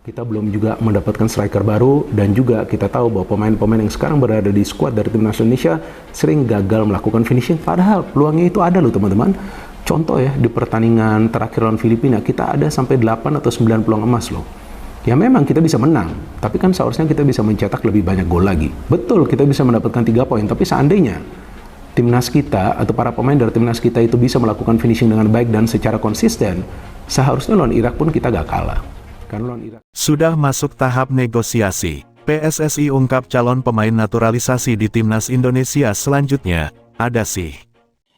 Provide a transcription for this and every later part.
Kita belum juga mendapatkan striker baru, dan juga kita tahu bahwa pemain-pemain yang sekarang berada di skuad dari timnas Indonesia sering gagal melakukan finishing, padahal peluangnya itu ada loh teman-teman. Contoh ya, di pertandingan terakhir lawan Filipina kita ada sampai 8 atau 9 peluang emas loh. Ya memang kita bisa menang, tapi kan seharusnya kita bisa mencetak lebih banyak gol lagi. Betul, kita bisa mendapatkan 3 poin, tapi seandainya timnas kita atau para pemain dari timnas kita itu bisa melakukan finishing dengan baik dan secara konsisten, seharusnya lawan Irak pun kita gak kalah. Sudah masuk tahap negosiasi. PSSI ungkap calon pemain naturalisasi di timnas Indonesia selanjutnya. Ada sih.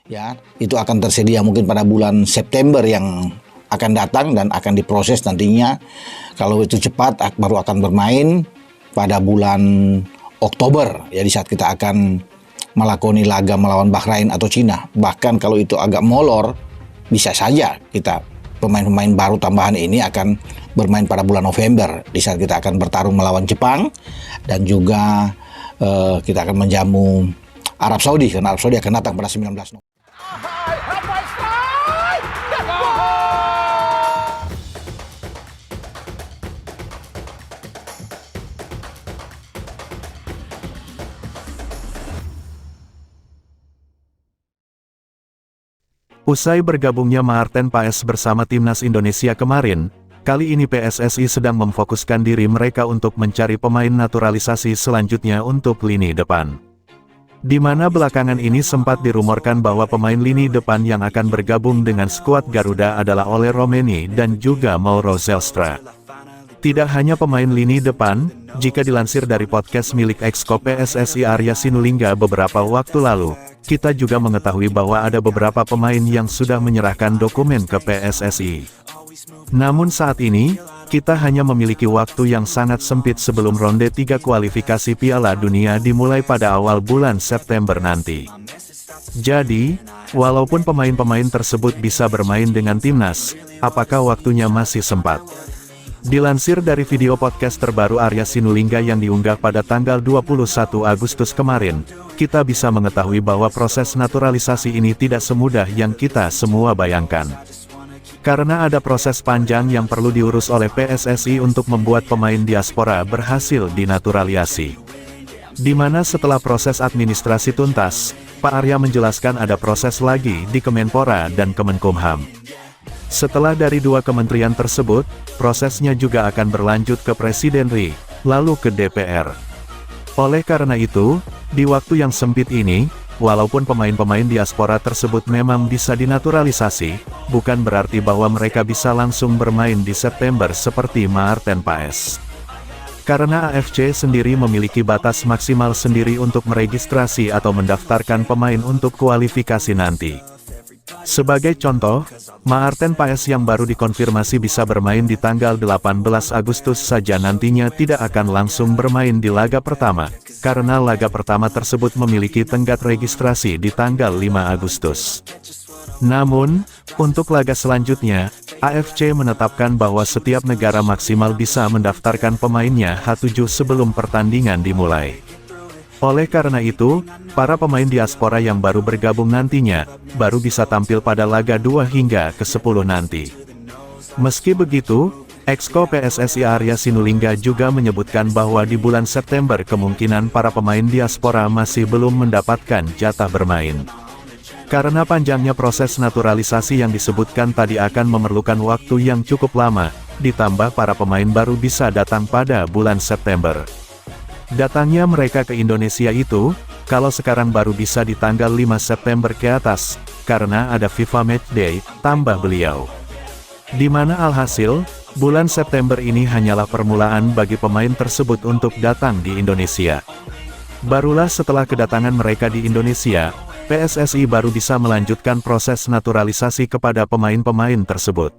Ya, itu akan tersedia mungkin pada bulan September yang akan datang dan akan diproses nantinya. Kalau itu cepat baru akan bermain pada bulan Oktober. Ya, di saat kita akan melakoni laga melawan Bahrain atau Cina. Bahkan kalau itu agak molor, bisa saja kita pemain-pemain baru tambahan ini akan bermain pada bulan November di saat kita akan bertarung melawan Jepang, dan juga kita akan menjamu Arab Saudi, karena Arab Saudi akan datang pada 19 November. Usai bergabungnya Maarten Paes bersama timnas Indonesia kemarin, kali ini PSSI sedang memfokuskan diri mereka untuk mencari pemain naturalisasi selanjutnya untuk lini depan. Di mana belakangan ini sempat dirumorkan bahwa pemain lini depan yang akan bergabung dengan skuad Garuda adalah Ole Romeni dan juga Mauro Zelstra. Tidak hanya pemain lini depan, jika dilansir dari podcast milik Exco PSSI Arya Sinulinga beberapa waktu lalu, kita juga mengetahui bahwa ada beberapa pemain yang sudah menyerahkan dokumen ke PSSI. Namun saat ini, kita hanya memiliki waktu yang sangat sempit sebelum ronde 3 kualifikasi Piala Dunia dimulai pada awal bulan September nanti. Jadi, walaupun pemain-pemain tersebut bisa bermain dengan timnas, apakah waktunya masih sempat? Dilansir dari video podcast terbaru Arya Sinulinga yang diunggah pada tanggal 21 Agustus kemarin, kita bisa mengetahui bahwa proses naturalisasi ini tidak semudah yang kita semua bayangkan. Karena ada proses panjang yang perlu diurus oleh PSSI untuk membuat pemain diaspora berhasil dinaturalisasi. Di mana setelah proses administrasi tuntas, Pak Arya menjelaskan ada proses lagi di Kemenpora dan Kemenkumham. Setelah dari 2 kementerian tersebut, prosesnya juga akan berlanjut ke Presiden RI, lalu ke DPR. Oleh karena itu, di waktu yang sempit ini, walaupun pemain-pemain diaspora tersebut memang bisa dinaturalisasi, bukan berarti bahwa mereka bisa langsung bermain di September seperti Maarten Paes. Karena AFC sendiri memiliki batas maksimal sendiri untuk meregistrasi atau mendaftarkan pemain untuk kualifikasi nanti. Sebagai contoh, Maarten Paes yang baru dikonfirmasi bisa bermain di tanggal 18 Agustus saja nantinya tidak akan langsung bermain di laga pertama, karena laga pertama tersebut memiliki tenggat registrasi di tanggal 5 Agustus. Namun, untuk laga selanjutnya, AFC menetapkan bahwa setiap negara maksimal bisa mendaftarkan pemainnya H7 sebelum pertandingan dimulai. Oleh karena itu, para pemain diaspora yang baru bergabung nantinya, baru bisa tampil pada laga 2 hingga ke-10 nanti. Meski begitu, Exco PSSI Arya Sinulinga juga menyebutkan bahwa di bulan September kemungkinan para pemain diaspora masih belum mendapatkan jatah bermain. Karena panjangnya proses naturalisasi yang disebutkan tadi akan memerlukan waktu yang cukup lama, ditambah para pemain baru bisa datang pada bulan September. Datangnya mereka ke Indonesia itu, kalau sekarang baru bisa di tanggal 5 September ke atas, karena ada FIFA Matchday, tambah beliau. Di mana alhasil, bulan September ini hanyalah permulaan bagi pemain tersebut untuk datang di Indonesia. Barulah setelah kedatangan mereka di Indonesia, PSSI baru bisa melanjutkan proses naturalisasi kepada pemain-pemain tersebut.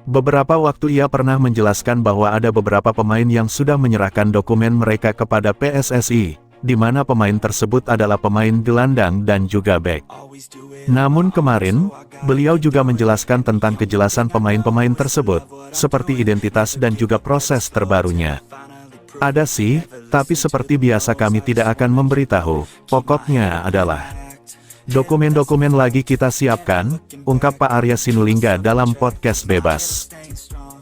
Beberapa waktu ia pernah menjelaskan bahwa ada beberapa pemain yang sudah menyerahkan dokumen mereka kepada PSSI, di mana pemain tersebut adalah pemain gelandang dan juga bek. Namun kemarin, beliau juga menjelaskan tentang kejelasan pemain-pemain tersebut, seperti identitas dan juga proses terbarunya. Ada sih, tapi seperti biasa kami tidak akan memberitahu, pokoknya adalah dokumen-dokumen lagi kita siapkan, ungkap Pak Arya Sinulinga dalam podcast Bebas.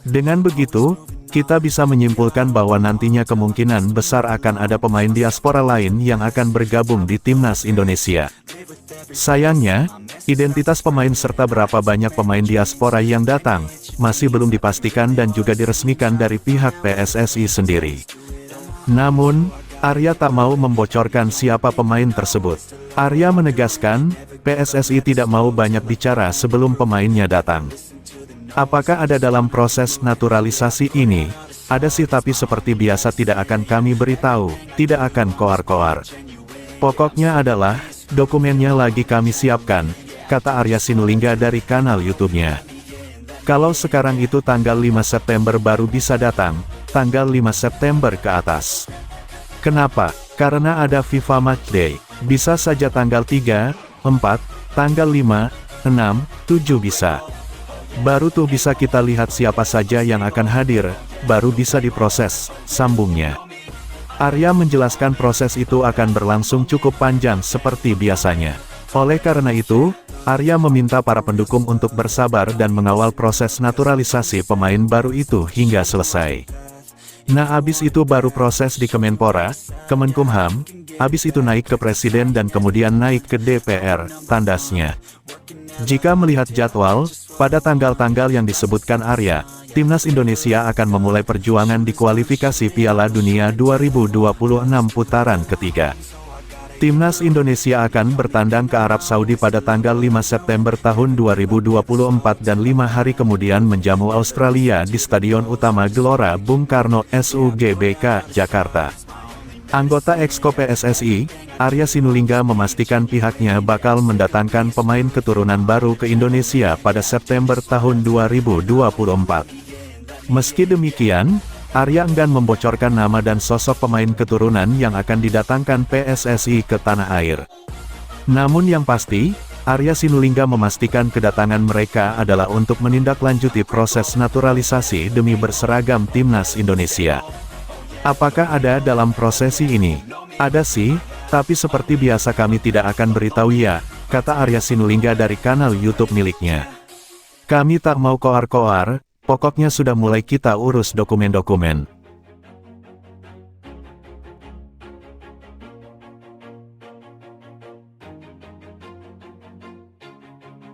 Dengan begitu, kita bisa menyimpulkan bahwa nantinya kemungkinan besar akan ada pemain diaspora lain yang akan bergabung di timnas Indonesia. Sayangnya, identitas pemain serta berapa banyak pemain diaspora yang datang, masih belum dipastikan dan juga diresmikan dari pihak PSSI sendiri. Namun, Arya tak mau membocorkan siapa pemain tersebut. Arya menegaskan, PSSI tidak mau banyak bicara sebelum pemainnya datang. Apakah ada dalam proses naturalisasi ini? Ada sih, tapi seperti biasa tidak akan kami beritahu, tidak akan koar-koar. Pokoknya adalah, dokumennya lagi kami siapkan, kata Arya Sinulinga dari kanal YouTube-nya. Kalau sekarang itu tanggal 5 September baru bisa datang, tanggal 5 September ke atas. Kenapa? Karena ada FIFA Matchday, bisa saja tanggal 3, 4, tanggal 5, 6, 7 bisa. Baru tuh bisa kita lihat siapa saja yang akan hadir, baru bisa diproses, sambungnya. Arya menjelaskan proses itu akan berlangsung cukup panjang seperti biasanya. Oleh karena itu, Arya meminta para pendukung untuk bersabar dan mengawal proses naturalisasi pemain baru itu hingga selesai. Nah, abis itu baru proses di Kemenpora, Kemenkumham, abis itu naik ke Presiden dan kemudian naik ke DPR, tandasnya. Jika melihat jadwal, pada tanggal-tanggal yang disebutkan Arya, Timnas Indonesia akan memulai perjuangan di kualifikasi Piala Dunia 2026 putaran ketiga. Timnas Indonesia akan bertandang ke Arab Saudi pada tanggal 5 September tahun 2024 dan 5 hari kemudian menjamu Australia di Stadion Utama Gelora Bung Karno SUGBK, Jakarta. Anggota Exco PSSI, Arya Sinulinga memastikan pihaknya bakal mendatangkan pemain keturunan baru ke Indonesia pada September tahun 2024. Meski demikian, Arya enggan membocorkan nama dan sosok pemain keturunan yang akan didatangkan PSSI ke tanah air. Namun yang pasti, Arya Sinulinga memastikan kedatangan mereka adalah untuk menindaklanjuti proses naturalisasi demi berseragam Timnas Indonesia. Apakah ada dalam prosesi ini? Ada sih, tapi seperti biasa kami tidak akan beritahu ya, kata Arya Sinulinga dari kanal YouTube miliknya. Kami tak mau koar-koar, pokoknya sudah mulai kita urus dokumen-dokumen.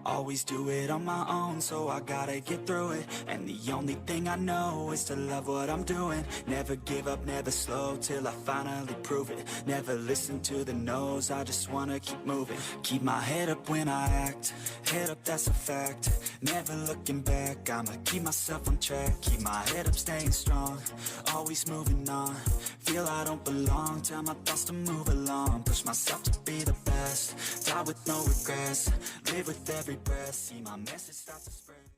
Always do it on my own, so I gotta get through it. And the only thing I know is to love what I'm doing. Never give up, never slow, till I finally prove it. Never listen to the no's, I just wanna keep moving. Keep my head up when I act, head up, that's a fact. Never looking back, I'ma keep myself on track. Keep my head up, staying strong, always moving on. Feel I don't belong, tell my thoughts to move along. Push myself to be the best, die with no regrets. Live with every breath, see my message start to spread.